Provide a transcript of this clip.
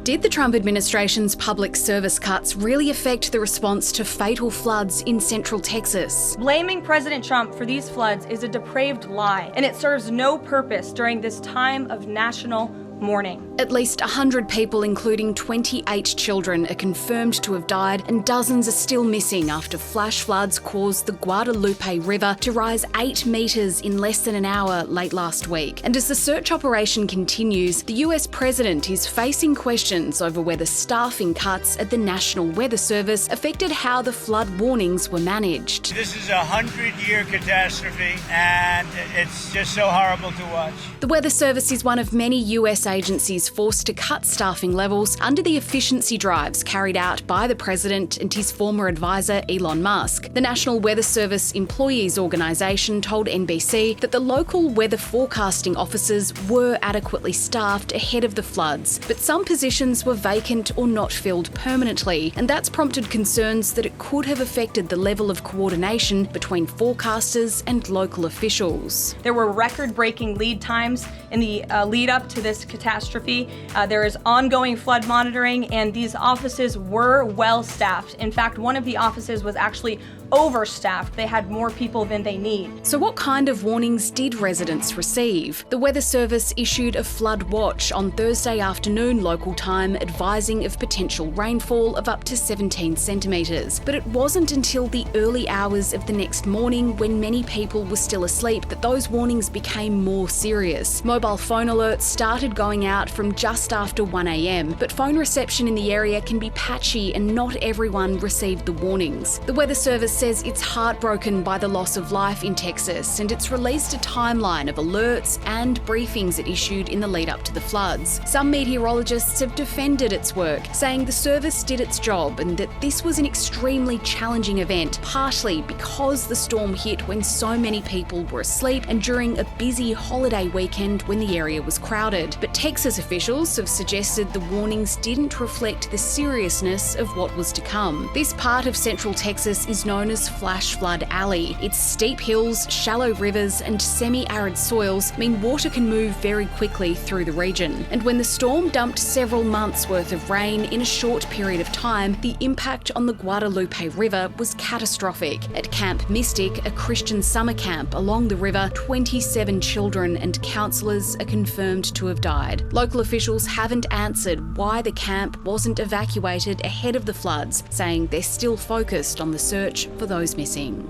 Did the Trump administration's public service cuts really affect the response to fatal floods in central Texas? Blaming President Trump for these floods is a depraved lie, and it serves no purpose during this time of national mourning. At least 100 people, including 28 children, are confirmed to have died, and dozens are still missing after flash floods caused the Guadalupe River to rise 8 metres in less than an hour late last week. And as the search operation continues, the US president is facing questions over whether staffing cuts at the National Weather Service affected how the flood warnings were managed. This is a 100-year catastrophe, and it's just so horrible to watch. The Weather Service is one of many US agencies forced to cut staffing levels under the efficiency drives carried out by the president and his former advisor Elon Musk. The National Weather Service Employees Organisation told NBC that the local weather forecasting offices were adequately staffed ahead of the floods, but some positions were vacant or not filled permanently, and that's prompted concerns that it could have affected the level of coordination between forecasters and local officials. There were record-breaking lead times in the lead up to this catastrophe. There is ongoing flood monitoring, and these offices were well staffed. In fact, one of the offices was actually overstaffed. They had more people than they need. So what kind of warnings did residents receive? The Weather Service issued a flood watch on Thursday afternoon local time, advising of potential rainfall of up to 17 centimetres. But it wasn't until the early hours of the next morning, when many people were still asleep, that those warnings became more serious. Mobile phone alerts started going out from just after 1 a.m, but phone reception in the area can be patchy and not everyone received the warnings. The Weather Service says it's heartbroken by the loss of life in Texas, and it's released a timeline of alerts and briefings it issued in the lead up to the floods. Some meteorologists have defended its work, saying the service did its job and that this was an extremely challenging event, partly because the storm hit when so many people were asleep and during a busy holiday weekend when the area was crowded. But Texas officials have suggested the warnings didn't reflect the seriousness of what was to come. This part of central Texas is known as Flash Flood Alley. Its steep hills, shallow rivers and semi-arid soils mean water can move very quickly through the region. And when the storm dumped several months' worth of rain in a short period of time, the impact on the Guadalupe River was catastrophic. At Camp Mystic, a Christian summer camp along the river, 27 children and counsellors are confirmed to have died. Local officials haven't answered why the camp wasn't evacuated ahead of the floods, saying they're still focused on the search for those missing.